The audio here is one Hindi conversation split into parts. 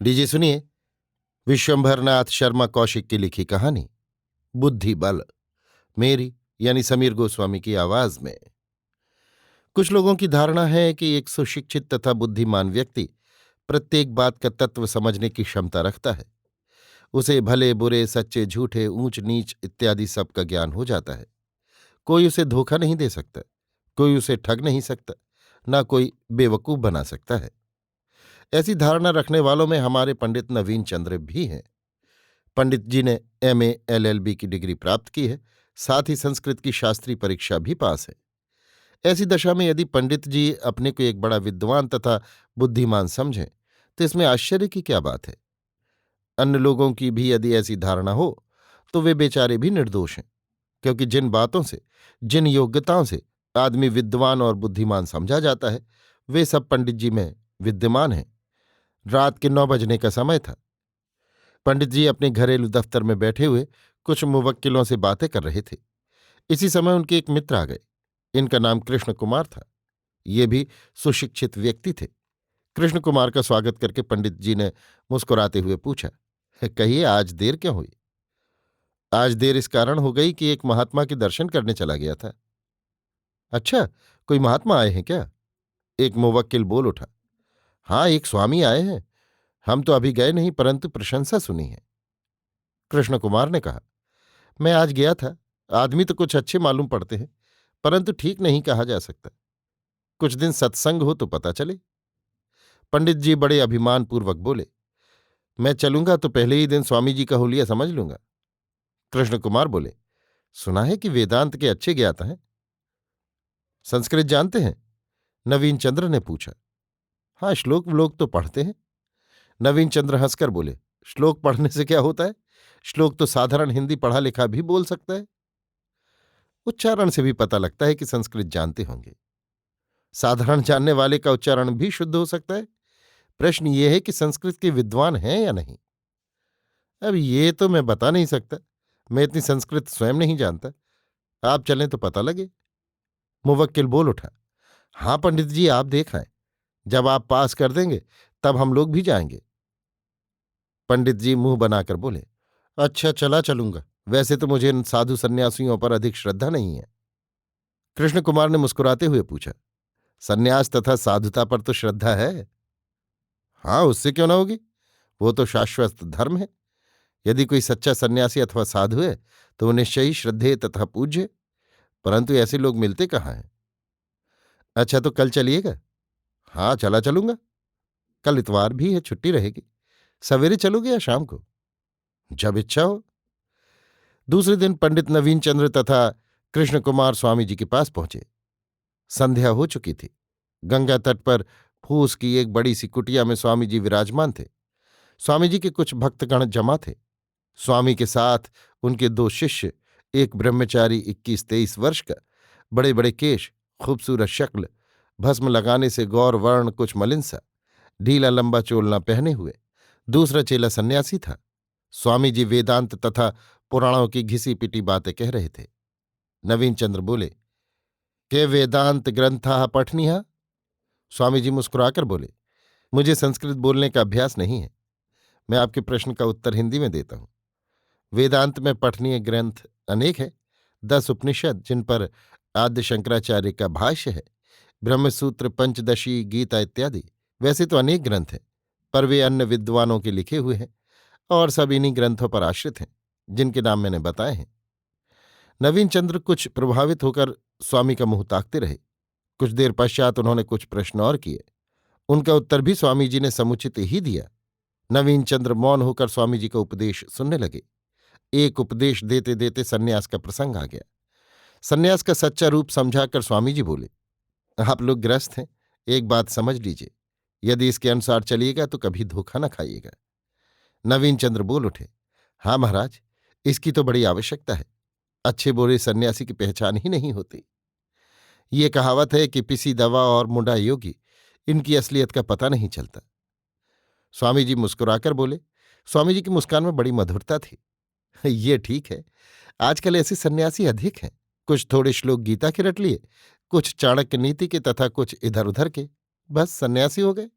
लीजिए सुनिए विश्वंभरनाथ शर्मा कौशिक की लिखी कहानी बुद्धि बल, मेरी यानी समीर गोस्वामी की आवाज में। कुछ लोगों की धारणा है कि एक सुशिक्षित तथा बुद्धिमान व्यक्ति प्रत्येक बात का तत्व समझने की क्षमता रखता है। उसे भले बुरे सच्चे झूठे ऊंच नीच इत्यादि सब का ज्ञान हो जाता है। कोई उसे धोखा नहीं दे सकता, कोई उसे ठग नहीं सकता, ना कोई बेवकूफ बना सकता है। ऐसी धारणा रखने वालों में हमारे पंडित नवीन चंद्र भी हैं। पंडित जी ने एमए एलएलबी की डिग्री प्राप्त की है, साथ ही संस्कृत की शास्त्रीय परीक्षा भी पास है। ऐसी दशा में यदि पंडित जी अपने को एक बड़ा विद्वान तथा बुद्धिमान समझें तो इसमें आश्चर्य की क्या बात है। अन्य लोगों की भी यदि ऐसी धारणा हो तो वे बेचारे भी निर्दोष हैं, क्योंकि जिन बातों से, जिन योग्यताओं से आदमी विद्वान और बुद्धिमान समझा जाता है वे सब पंडित जी में विद्यमान हैं। रात के 9 बजने का समय था। पंडित जी अपने घरेलू दफ्तर में बैठे हुए कुछ मुवक्किलों से बातें कर रहे थे। इसी समय उनके एक मित्र आ गए। इनका नाम कृष्ण कुमार था। ये भी सुशिक्षित व्यक्ति थे। कृष्ण कुमार का स्वागत करके पंडित जी ने मुस्कुराते हुए पूछा, कहिए आज देर क्यों हुई? आज देर इस कारण हो गई कि एक महात्मा के दर्शन करने चला गया था। अच्छा, कोई महात्मा आए हैं क्या? एक मुवक्किल बोल उठा। हाँ, एक स्वामी आए हैं। हम तो अभी गए नहीं, परंतु प्रशंसा सुनी है। कृष्ण कुमार ने कहा, मैं आज गया था। आदमी तो कुछ अच्छे मालूम पड़ते हैं, परंतु ठीक नहीं कहा जा सकता। कुछ दिन सत्संग हो तो पता चले। पंडित जी बड़े अभिमानपूर्वक बोले, मैं चलूंगा तो पहले ही दिन स्वामी जी का हुलिया समझ लूंगा। कृष्ण कुमार बोले, सुना है कि वेदांत के अच्छे ज्ञाता हैं। संस्कृत जानते हैं? नवीन चंद्र ने पूछा। हाँ, श्लोक व्लोक तो पढ़ते हैं। नवीन चंद्र हंसकर बोले, श्लोक पढ़ने से क्या होता है? श्लोक तो साधारण हिंदी पढ़ा लिखा भी बोल सकता है। उच्चारण से भी पता लगता है कि संस्कृत जानते होंगे। साधारण जानने वाले का उच्चारण भी शुद्ध हो सकता है। प्रश्न ये है कि संस्कृत के विद्वान हैं या नहीं। अब ये तो मैं बता नहीं सकता, मैं इतनी संस्कृत स्वयं नहीं जानता। आप चलें तो पता लगे। मुवक्किल बोल उठा। हाँ पंडित जी, आप देख आए। जब आप पास कर देंगे तब हम लोग भी जाएंगे। पंडित जी मुंह बनाकर बोले, अच्छा चला चलूंगा। वैसे तो मुझे इन साधु सन्यासियों पर अधिक श्रद्धा नहीं है। कृष्ण कुमार ने मुस्कुराते हुए पूछा, सन्यास तथा साधुता पर तो श्रद्धा है। हाँ, उससे क्यों ना होगी? वो तो शाश्वत धर्म है। यदि कोई सच्चा सन्यासी अथवा साधु है तो वो निश्चय ही श्रद्धेय तथा पूज्य। परंतु ऐसे लोग मिलते कहाँ हैं? अच्छा, तो कल चलिएगा? हाँ, चला चलूंगा। कल इतवार भी है, छुट्टी रहेगी। सवेरे चलोगे या शाम को? जब इच्छा हो। दूसरे दिन पंडित नवीन चंद्र तथा कृष्ण कुमार स्वामी जी के पास पहुंचे। संध्या हो चुकी थी। गंगा तट पर फूस की एक बड़ी सी कुटिया में स्वामी जी विराजमान थे। स्वामी जी के कुछ भक्तगण जमा थे। स्वामी के साथ उनके 2 शिष्य, एक ब्रह्मचारी 21-23 वर्ष का, बड़े बड़े केश, खूबसूरत शक्ल, भस्म लगाने से गौर वर्ण कुछ मलिन सा, ढीला लंबा चोलना पहने हुए। दूसरा चेला सन्यासी था। स्वामी जी वेदांत तथा पुराणों की घिसी पिटी बातें कह रहे थे। नवीन चंद्र बोले, के वेदांत ग्रंथा पठनीहा? स्वामी जी मुस्कुराकर बोले, मुझे संस्कृत बोलने का अभ्यास नहीं है। मैं आपके प्रश्न का उत्तर हिंदी में देता हूं। वेदांत में पठनीय ग्रंथ अनेक है। 10 उपनिषद, जिन पर आद्य शंकराचार्य का भाष्य है, ब्रह्मसूत्र, पंचदशी, गीता इत्यादि। वैसे तो अनेक ग्रंथ हैं, पर वे अन्य विद्वानों के लिखे हुए हैं और सब इन्हीं ग्रंथों पर आश्रित हैं, जिनके नाम मैंने बताए हैं। नवीन चंद्र कुछ प्रभावित होकर स्वामी का मुंह ताकते रहे। कुछ देर पश्चात उन्होंने कुछ प्रश्न और किए। उनका उत्तर भी स्वामी जी ने समुचित ही दिया। नवीन चंद्र मौन होकर स्वामी जी का उपदेश सुनने लगे। एक उपदेश देते देते सन्यास का प्रसंग आ गया। सन्यास का सच्चा रूप समझाकर स्वामी जी बोले, आप लोग गृहस्थ हैं, एक बात समझ लीजिए, यदि इसके अनुसार चलिएगा तो कभी धोखा न खाइएगा। नवीन चंद्र बोल उठे, हाँ महाराज, इसकी तो बड़ी आवश्यकता है। अच्छे बुरे सन्यासी की पहचान ही नहीं होती। ये कहावत है कि पिसी दवा और मुंडा योगी, इनकी असलियत का पता नहीं चलता। स्वामी जी मुस्कुराकर बोले। स्वामी जी की मुस्कान में बड़ी मधुरता थी। ये ठीक है, आजकल ऐसे सन्यासी अधिक हैं। कुछ थोड़े श्लोक गीता के रट लिए, कुछ चाणक्य नीति के तथा कुछ इधर उधर के, बस सन्यासी हो गए।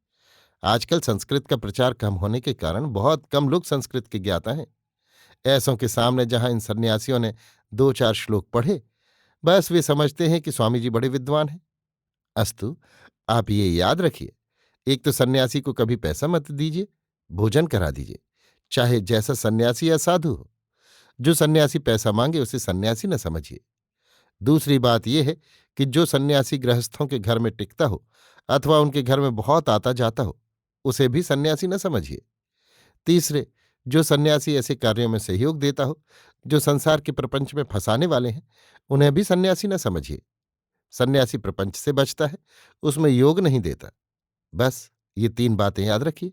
आजकल संस्कृत का प्रचार कम होने के कारण बहुत कम लोग संस्कृत के ज्ञाता हैं। ऐसों के सामने जहां इन सन्यासियों ने 2-4 श्लोक पढ़े, बस वे समझते हैं कि स्वामी जी बड़े विद्वान हैं। अस्तु, आप ये याद रखिए, एक तो सन्यासी को कभी पैसा मत दीजिए, भोजन करा दीजिए, चाहे जैसा सन्यासी या साधु हो। जो सन्यासी पैसा मांगे उसे सन्यासी न समझिए। दूसरी बात यह है कि जो सन्यासी गृहस्थों के घर में टिकता हो अथवा उनके घर में बहुत आता जाता हो, उसे भी सन्यासी न समझिए। तीसरे, जो सन्यासी ऐसे कार्यों में सहयोग देता हो जो संसार के प्रपंच में फंसाने वाले हैं, उन्हें भी सन्यासी न समझिए। सन्यासी प्रपंच से बचता है, उसमें योग नहीं देता। बस ये 3 बातें याद रखिए।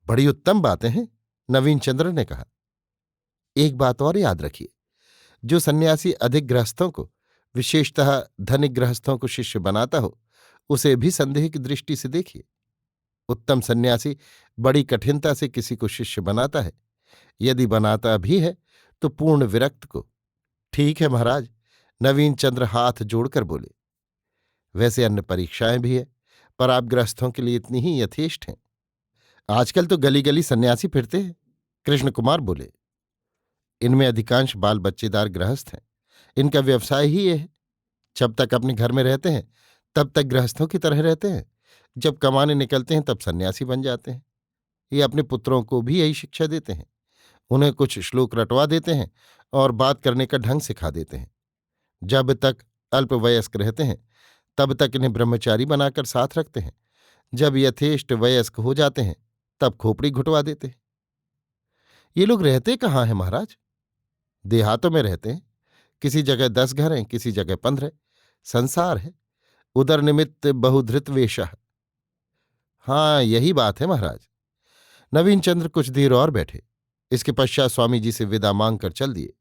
बड़ी उत्तम बातें हैं, नवीन चंद्र ने कहा। एक बात और याद रखिए, जो सन्यासी अधिक गृहस्थों को, विशेषतः धनिक गृहस्थों को शिष्य बनाता हो, उसे भी संदेह की दृष्टि से देखिए। उत्तम सन्यासी बड़ी कठिनता से किसी को शिष्य बनाता है। यदि बनाता भी है तो पूर्ण विरक्त को। ठीक है महाराज, नवीन चंद्र हाथ जोड़कर बोले। वैसे अन्य परीक्षाएं भी है, पर आप गृहस्थों के लिए इतनी ही यथेष्ट हैं। आजकल तो गली गली सन्यासी फिरते हैं, कृष्ण कुमार बोले। इनमें अधिकांश बाल बच्चेदार गृहस्थ हैं। इनका व्यवसाय ही ये है। जब तक अपने घर में रहते हैं तब तक गृहस्थों की तरह रहते हैं, जब कमाने निकलते हैं तब सन्यासी बन जाते हैं। ये अपने पुत्रों को भी यही शिक्षा देते हैं। उन्हें कुछ श्लोक रटवा देते हैं और बात करने का ढंग सिखा देते हैं। जब तक अल्पवयस्क रहते हैं तब तक इन्हें ब्रह्मचारी बनाकर साथ रखते हैं। जब यथेष्ट वयस्क हो जाते हैं तब खोपड़ी घुटवा देते हैं। ये लोग रहते कहाँ हैं महाराज? देहातों में रहते हैं। किसी जगह 10 घर हैं, किसी जगह 15। संसार है, उदर निमित्त बहुधृत वेशः। हाँ, यही बात है महाराज। नवीन चंद्र कुछ देर और बैठे। इसके पश्चात स्वामी जी से विदा मांगकर चल दिए।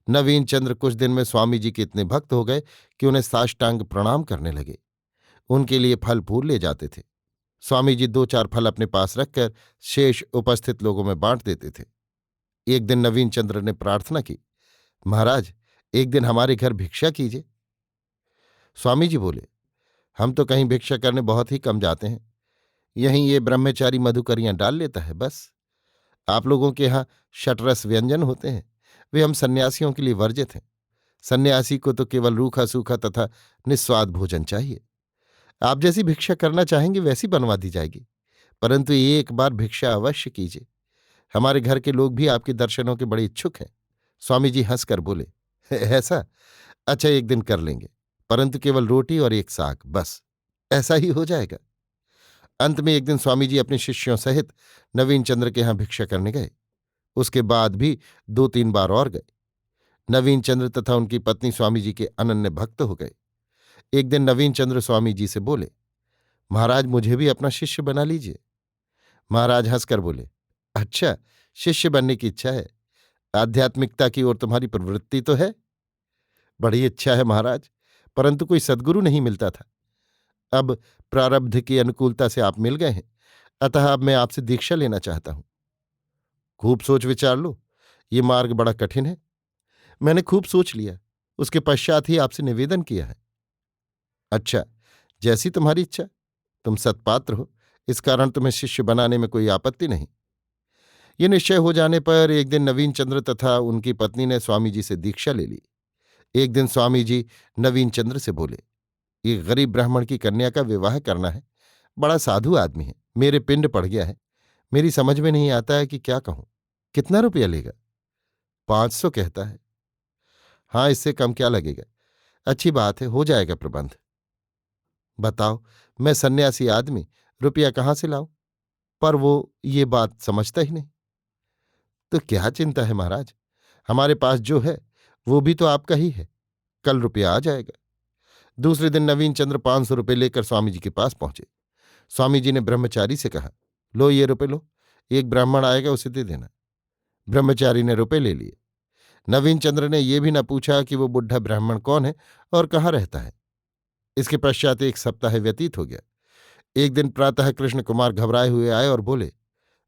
नवीन चंद्र कुछ दिन में स्वामी जी के इतने भक्त हो गए कि उन्हें साष्टांग प्रणाम करने लगे। उनके लिए फल फूल ले जाते थे। स्वामी जी 2-4 फल अपने पास रखकर शेष उपस्थित लोगों में बांट देते थे। एक दिन नवीन चंद्र ने प्रार्थना की, महाराज, एक दिन हमारे घर भिक्षा कीजिए। स्वामी जी बोले, हम तो कहीं भिक्षा करने बहुत ही कम जाते हैं। यहीं ये ब्रह्मचारी मधुकरियां डाल लेता है, बस। आप लोगों के यहाँ शटरस व्यंजन होते हैं, वे हम सन्यासियों के लिए वर्जित हैं। सन्यासी को तो केवल रूखा सूखा तथा निस्वाद भोजन चाहिए। आप जैसी भिक्षा करना चाहेंगे वैसी बनवा दी जाएगी, परंतु एक बार भिक्षा अवश्य कीजिए। हमारे घर के लोग भी आपके दर्शनों के बड़े इच्छुक हैं। स्वामी जी हंसकर बोले, ऐसा? अच्छा, एक दिन कर लेंगे, परंतु केवल रोटी और एक साग, बस। ऐसा ही हो जाएगा। अंत में एक दिन स्वामी जी अपने शिष्यों सहित नवीन चंद्र के यहां भिक्षा करने गए। उसके बाद भी 2-3 बार और गए। नवीन चंद्र तथा उनकी पत्नी स्वामी जी के अनन्य भक्त हो गए। एक दिन नवीन चंद्र स्वामी जी से बोले, महाराज, मुझे भी अपना शिष्य बना लीजिए। महाराज हंसकर बोले, अच्छा, शिष्य बनने की इच्छा है? आध्यात्मिकता की ओर तुम्हारी प्रवृत्ति तो है? बड़ी इच्छा है महाराज, परंतु कोई सद्गुरु नहीं मिलता था। अब प्रारब्ध की अनुकूलता से आप मिल गए हैं, अतः अब मैं आपसे दीक्षा लेना चाहता हूं। खूब सोच विचार लो, ये मार्ग बड़ा कठिन है। मैंने खूब सोच लिया, उसके पश्चात ही आपसे निवेदन किया है। अच्छा, जैसी तुम्हारी इच्छा। तुम सत्पात्र हो, इस कारण तुम्हें शिष्य बनाने में कोई आपत्ति नहीं। ये निश्चय हो जाने पर एक दिन नवीन चंद्र तथा उनकी पत्नी ने स्वामी जी से दीक्षा ले ली। एक दिन स्वामी जी नवीन चंद्र से बोले, ये गरीब ब्राह्मण की कन्या का विवाह करना है। बड़ा साधु आदमी है, मेरे पिंड पड़ गया है। मेरी समझ में नहीं आता है कि क्या कहूं। कितना रुपया लेगा? 500 कहता है। हाँ, इससे कम क्या लगेगा? अच्छी बात है, हो जाएगा प्रबंध। बताओ, मैं सन्यासी आदमी रुपया कहाँ से लाऊं? पर वो ये बात समझता ही नहीं। तो क्या चिंता है महाराज, हमारे पास जो है वो भी तो आपका ही है। कल रुपया आ जाएगा। दूसरे दिन नवीन चंद्र 500 रुपये लेकर स्वामी जी के पास पहुंचे। स्वामी जी ने ब्रह्मचारी से कहा, लो ये रुपये लो, एक ब्राह्मण आएगा उसे दे देना। ब्रह्मचारी ने रुपये ले लिए। नवीन चंद्र ने यह भी न पूछा कि वो बुढ़ा ब्राह्मण कौन है और कहाँ रहता है। इसके पश्चात 1 सप्ताह व्यतीत हो गया। एक दिन प्रातः कृष्ण कुमार घबराए हुए आए और बोले,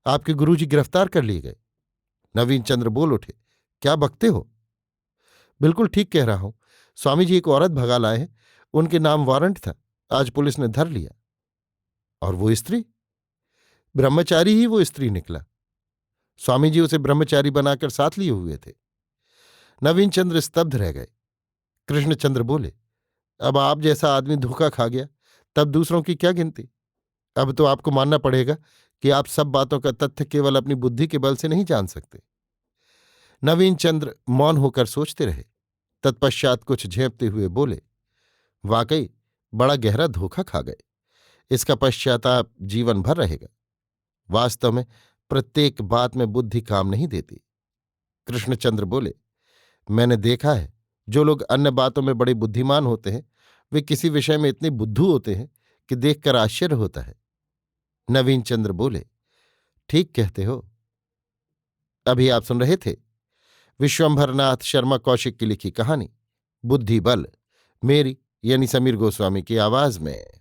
आपके गुरुजी गिरफ्तार कर लिए गए। नवीन चंद्र बोल उठे, क्या बकते हो? बिल्कुल ठीक कह रहा हूं। स्वामी जी एक औरत भगा लाए हैं, उनके नाम वारंट था, आज पुलिस ने धर लिया। और वो स्त्री? ब्रह्मचारी ही वो स्त्री निकला। स्वामी जी उसे ब्रह्मचारी बनाकर साथ लिए हुए थे। नवीन चंद्र स्तब्ध रह गए। कृष्णचंद्र बोले, अब आप जैसा आदमी धोखा खा गया, तब दूसरों की क्या गिनती। अब तो आपको मानना पड़ेगा कि आप सब बातों का तथ्य केवल अपनी बुद्धि के बल से नहीं जान सकते। नवीन चंद्र मौन होकर सोचते रहे। तत्पश्चात कुछ झेंपते हुए बोले, वाकई बड़ा गहरा धोखा खा गए। इसका पश्चाताप जीवन भर रहेगा। वास्तव में प्रत्येक बात में बुद्धि काम नहीं देती। कृष्णचंद्र बोले, मैंने देखा है, जो लोग अन्य बातों में बड़े बुद्धिमान होते हैं, वे किसी विषय में इतने बुद्धू होते हैं कि देखकर आश्चर्य होता है। नवीन चंद्र बोले, ठीक कहते हो। अभी आप सुन रहे थे विश्वंभरनाथ शर्मा कौशिक की लिखी कहानी बुद्धि बल, मेरी यानी समीर गोस्वामी की आवाज में।